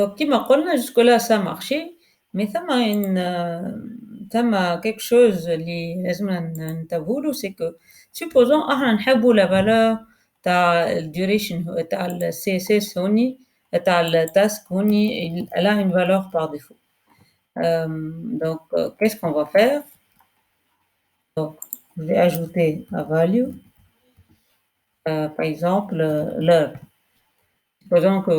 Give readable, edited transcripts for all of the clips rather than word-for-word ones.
Donc كيما قُلنا jusque là ça marchait mais ثم quelque chose اللي لازمنا ننتبهوا له c'est que supposons إحنا نحبوا la valeur تاع الduration تاع الCSS هوني تاع الtask هوني elle a une valeur par défaut. Donc qu'est-ce qu'on va faire? Donc je vais ajouter la value, par exemple l'heure. Supposons que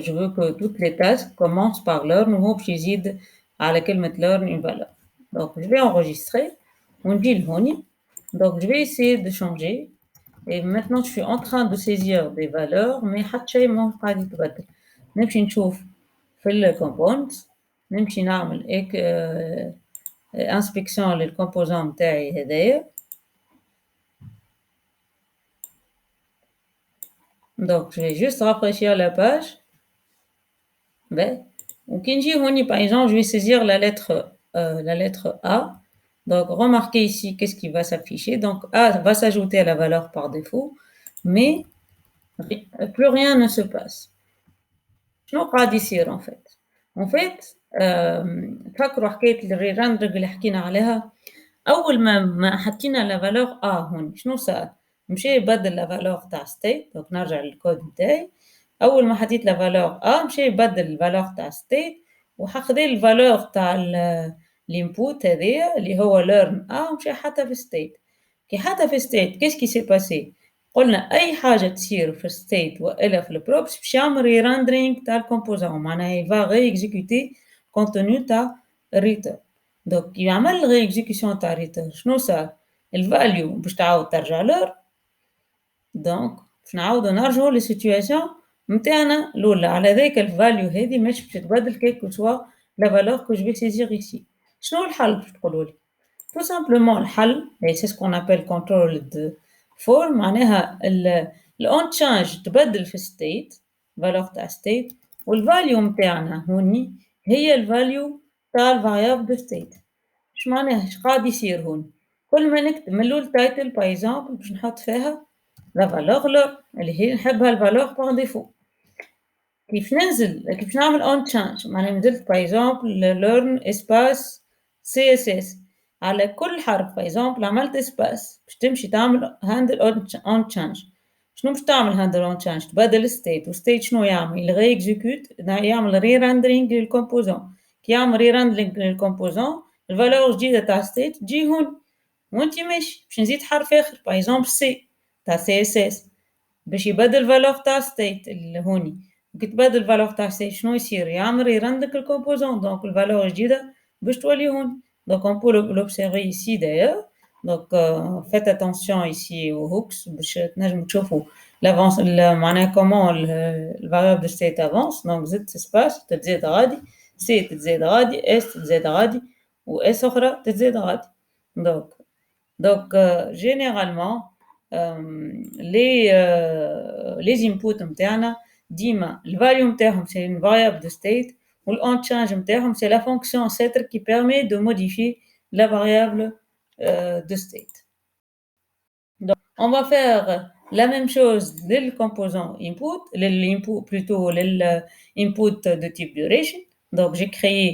je veux que toutes les tasks commencent par l'heure, nous يزيد على كلمة learn une valeur. Donc je vais enregistrer ونجي لهوني. Donc je vais essayer de changer et maintenant je suis en train de saisir des valeurs mais حتى شيء ما قاعد يتبدل. نمشي نشوف في الكومبوننتس نمشي نعمل inspection للكومبوزون متاعي هذايا. Donc je vais juste rafraîchir la page. Ben, وكي نجي هوني par exemple je vais saisir la lettre A. Donc remarquez ici qu'est-ce qui va s'afficher. Donc A va s'ajouter à la valeur par défaut mais plus rien ne se passe. شنو قاعد يصير en fait? En fait تفكروا حكاية الريراندر اللي حكينا عليها أول ما حطينا لا فالور A هون شنو صار؟ مشى يبدل لا فالور تاع state. donc نرجع للكود نتاعي. أول ما حطيت لا فالور A مشى يبدل الفالور تاع state وخذ الفالور تاع الانبوت هذايا اللي هو learn A ومشى حطها في state. كي حطها في state qu'est-ce qui s'est passé؟ قلنا أي حاجة تصير في state وإلا في البروبس باش يعمل ريراندرينغ تاع الكومبوزون معناها يفا réexécuter contenu تاع الريتيرن. donc يعمل réexécution تاع الريتيرن شنو صار؟ الفاليو باش تعاود ترجع لور. donc باش نعاودو نرجعو للسيتوياسيون نتاعنا الأولى على ذاك الفاليو هذي مش باش تتبدل كيك سوا لا فالور كو جو في سيزير ici. شنو الحل باش تقولوا لي؟ tout simplement الحل et c'est ce qu'on appelle control de for معناها on change تبدل في state valeur تاع state والفاليو متاعنا هوني هي الفاليو تاع الفاريابل state. اش معناها اش قاعد يصير هون؟ كل ما نكتب من الأول تايتل باغ اكزومبل باش نحط فيها لا فالور لور اللي هي نحبها الفالور باغ ديفو. كيف نعمل on change معناها نزلت باغ اكزومبل learn espace CSS على كل حرف باغ اكزومبل عملت اسباس باش تمشي تعمل handle on change. شنو باش تعمل handle on change؟ تبدل state وstate شنو يعمل؟ يلغي execute يعمل re-rendering للكومبوزون. كي يعمل re-rendering للكومبوزون الفالور الجديدة تاع state تجي هون وانتي ماشي باش نزيد حرف آخر باغ اكزومبل سي تاع CSS باش يبدل فالور تاع state اللي هوني. كي تبدل فالور تاع state شنو يصير؟ يعمل re-rendering للكومبوزون دونك الفالور الجديدة باش تولي هون. Donc on peut l'observer ici d'ailleurs. Donc faites attention ici aux hooks باش تنجموا تشوفوا l'avance معناها comment le variable de state avance. donc زدت espace تتزيد غادي c تتزيد غادي s تتزيد غادي و s أخرى تتزيد غادي. donc généralement les inputs نتاعنا ديما الفاليو نتاعهم c'est une variable de state ou on change c'est la fonction setter qui permet de modifier la variable de state. Donc on va faire la même chose les composants input, plutôt l'input de type duration. Donc j'ai créé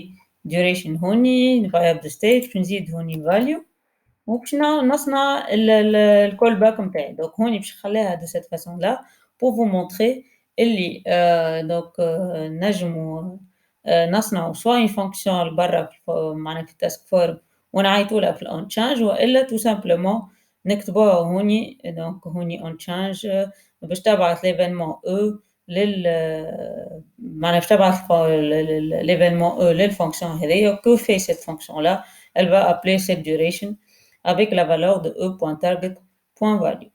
duration هوني une variable de state باش نزيد هوني value وباش نصنع الكول باك نتاعي. donc هوني باش نخليها de cette façon là pour vous montrer اللي donc نجموا نصنعوا سواء فونكسيون برا معناها في التاسك فورم ونعيطوا لها في الأون تشانج والا تو سامبلومون نكتبوها هوني. دونك هوني اون تشانج باش تبعث ليفينمون او معناها باش تبعث ليفينمون او للفونكسيون هذيا. que fait cette fonction là? elle va appeler cette duration avec la valeur de e.target.value.